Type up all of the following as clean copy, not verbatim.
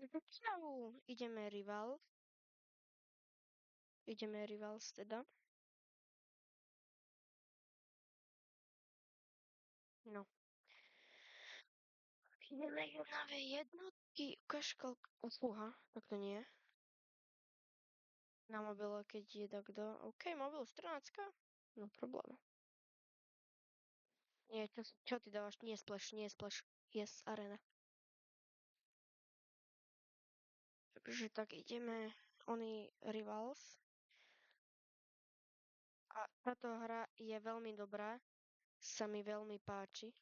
Čau, ideme Rivals teda. No, ideme junavé jednotky, ukáž koľko, fúha, tak to nie. Na mobile, keď je takto, OK, mobil 14, no problém. Nie, čo ty dávaš, nie splash, yes, arena. Takže tak ideme, Rivals. A táto hra je veľmi dobrá, sa mi veľmi páči.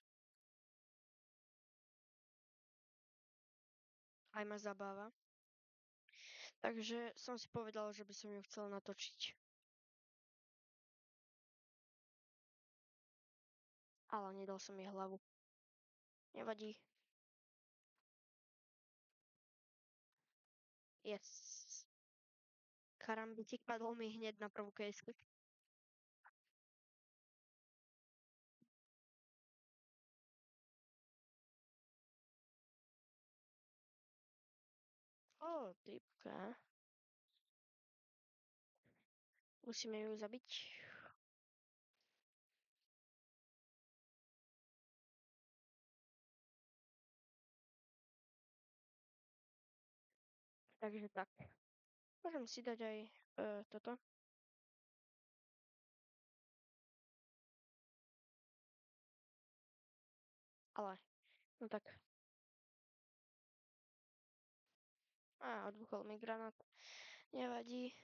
Aj ma zabáva. Takže som si povedal, že by som ju chcel natočiť. Ale nedal som jej hlavu. Nevadí. Yes. Karambitik padol mi hneď na prvú kejsku. Ó, typka. Musíme ju zabiť. Takže tak. Môžem si dať aj toto. Ale, no tak. Odbuchol mi granát. Nevadí.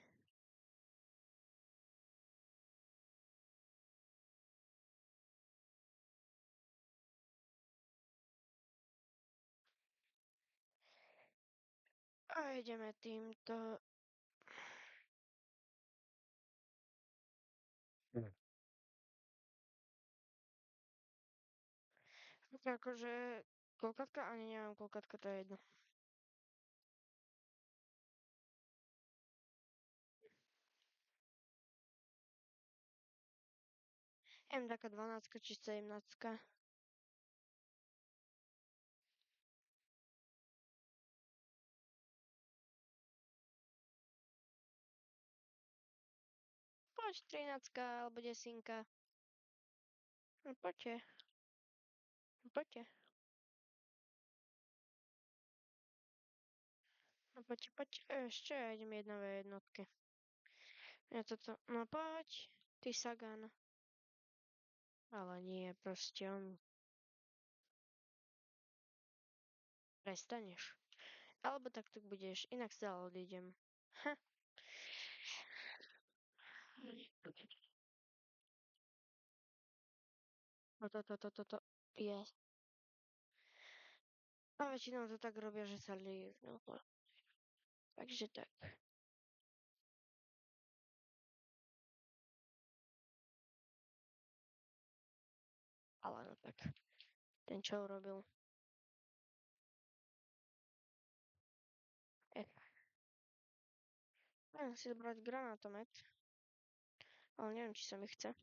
A ideme týmto. Akože kolkatka? Ani neviem, kolkatka to je jedno. taká 12 či 17. Poď 13 alebo 10. No poďte. Poďte. No poďte. Ešte ja idem jednové jednotke. Ja toto, no poď. Ty Sagan. Ale nie, proste on. Prestaneš. Alebo tak tu budeš, inak sa odídem. Ha. Toto. Je. A väčšinou to tak robia, že sa líznú. Takže tak. Ale no tak. Ten čo urobil? Budem si zobrať granátomet. Ale neviem, či sa mi chce.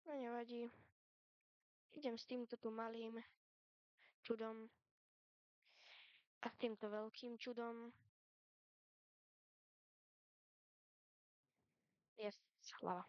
No nevadí. Idem s týmto tu malým čudom. A s týmto veľkým čudom. Je hlava.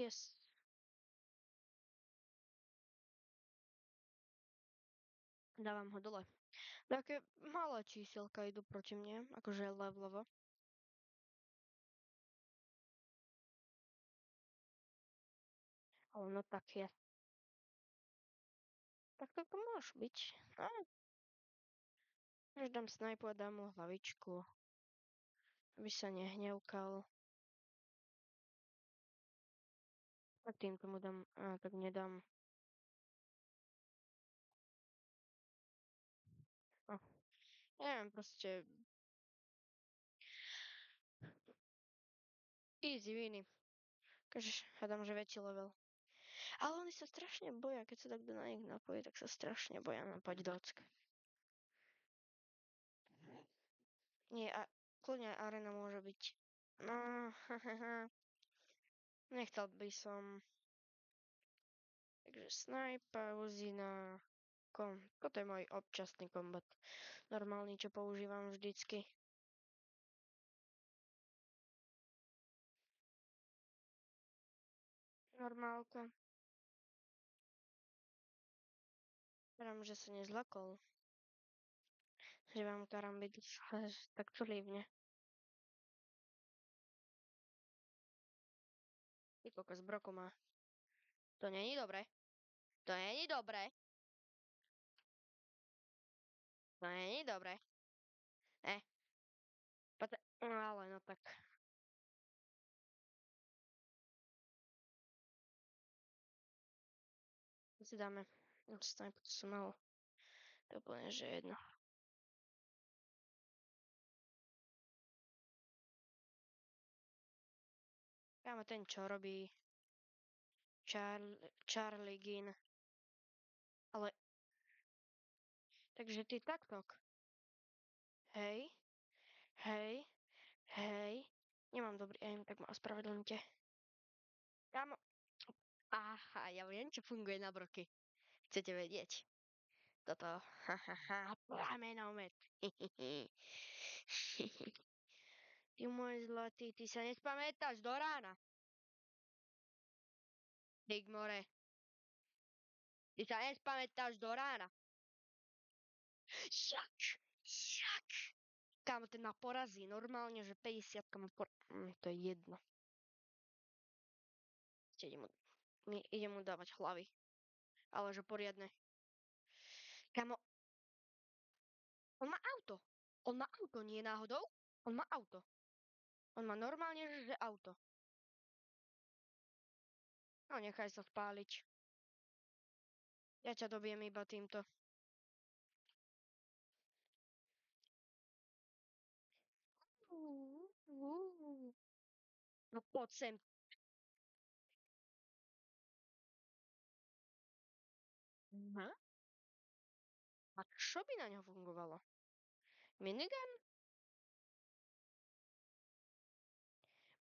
Yes. Dávam ho dole. Také malé čísielka idú proti mne, akože levelovo. Ale no tak je. Tak to môže byť. Až dám snajpu a dám mu hlavičku. Aby sa nehnevkal. A tým tomu dám, tak nedám. Oh. Neviem, proste easy winy. Takže hádam, že väčší level. Ale oni sa strašne boja, keď sa takto na nich napojí, tak sa strašne boja napať dock. Nie, a kľudne arena môže byť. No, nechcel by som. Takže snipe, uzina, toto je môj občasný kombat. Normálny, čo používam vždycky. Normálka. Verám, že sa nezlakol. Že vám karambit tak lívne. Ty kokos, broku má. To není dobre. To není dobre. To není dobre. No ale no tak. To si dáme. Stane, to som mal. To je úplne, že jedno. Kámo, ten čo robí Charlie Gin. Ale, takže ty taktok. Hej, hej, hej. Nemám dobrý aim, tak ma ospravedlňte. Kámo. Aha, ja viem, čo funguje na broky. Chcete vedieť? Toto. Plamenomet. Ty môj zlatý, ty sa nespamätáš do rána. Digmore. Ty sa nespamätáš do rána. Jak? Kámo, ten ma porazí. Normálne, že 50 ma to je jedno. Idem mu dávať hlavy. Ale že poriadne. Kámo, on má auto. On má auto, nie náhodou? On má auto. On má normálne, že auto. No, nechaj sa spáliť. Ja ťa dobijem iba týmto. No poď sem. Aha. A čo by na ňo fungovalo? Minigun?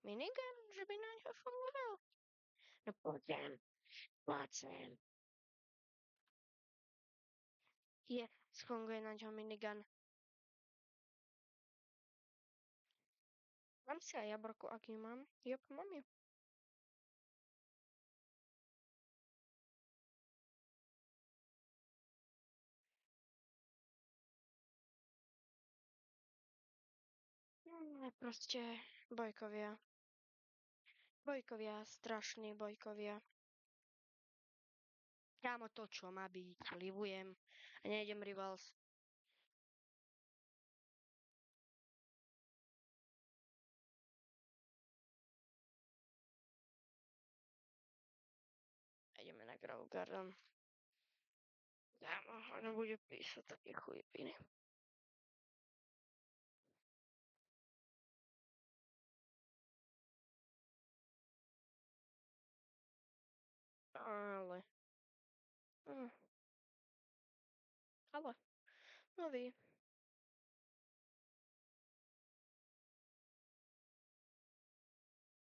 Minigun? Že by na ňo fungoval? No poď sem. Poď sem. Funguje na ňo minigun. Mám si aj jablko, aký mám? Jop, mám ju. Proste bojkovia. Bojkovia, strašní bojkovia. Kámo, to čo má byť? Livujem. A nejdem rivals. A ideme na Grove Garden. Kámo, ono bude písať také chujepiny. Ale. Ale. Nový.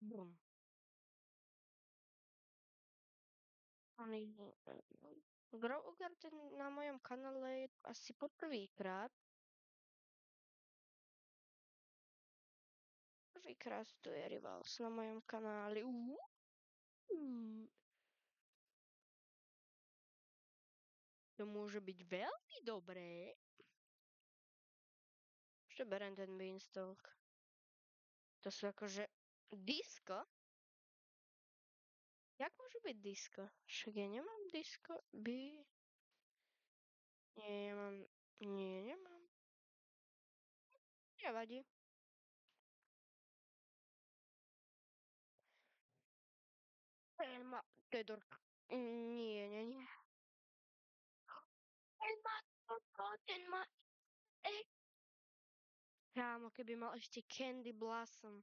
Bum. Oni... Grove Garden na mojom kanále je asi poprvýkrát. Prvýkrát tu je Rivals na mojom kanáli. To môže byť veľmi dobré. Ešte berem ten Beanstalk. To sú akože disko. Jak môže byť disko? Však ja nemám disko. Nie, ja mám... Nie, nemám. Nevadí. Ten má... To je dorka. Nie, nie, nie. Ten má toto, ten má... Kámo, keby mal ešte Candy Blossom.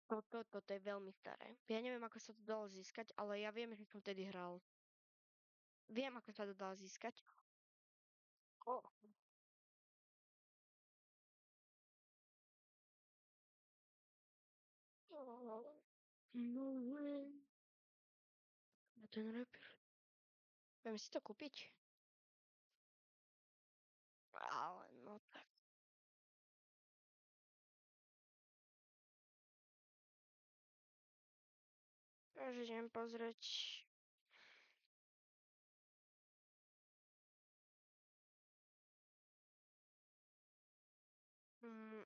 No toto je veľmi staré. Ja neviem, ako sa to dalo získať, ale ja viem, že som vtedy hral. Viem, ako sa to dalo získať. O. No way. A ten rapper. Viem si to kúpiť. Ale no tak. Takže idem pozrieť. Mm,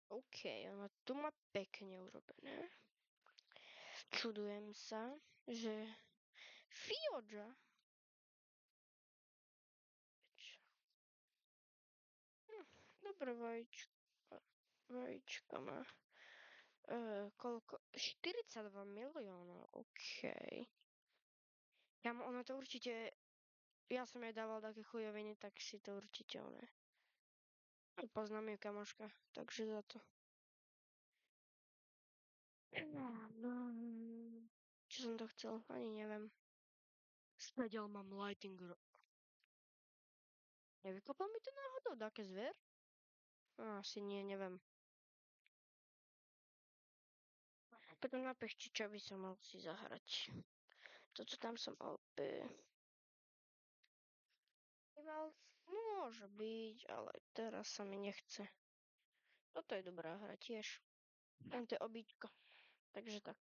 OK, ono tu má pekne urobené. Čudujem sa, že Fioja. Dobre vajíčka. Vajíčka má. Koľko? 42 miliónov, OK. Ono to určite... Ja som jej dával také chujoviny, tak si to určite oné. Poznám ju kamoška, takže za to. Čo som to chcel? Ani neviem. Snadiaľ mám lighting. Nevykopal mi to náhodou také zver? Asi nie, neviem. Potom na Peščiča by som mal si zahrať. To, čo tam som opäť... Môže byť, ale teraz sa mi nechce. Toto je dobrá hra tiež. Len to je obíčko. Takže tak.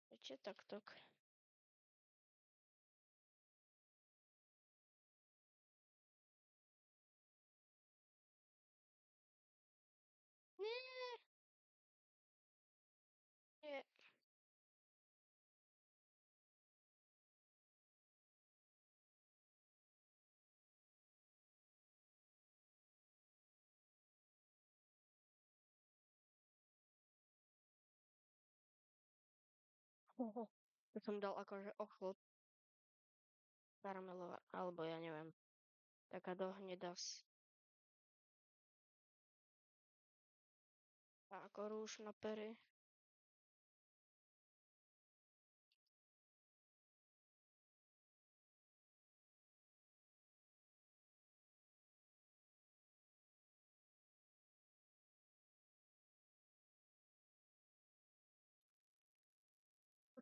Viete, tak. Nie, nie. Oho. To som dal akože ochlop karamelová, alebo ja neviem. Taká dohnedas. A ako rúž na pery.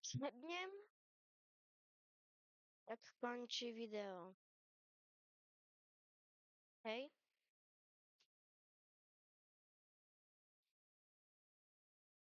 Snadnem, tak skončí video. Hej?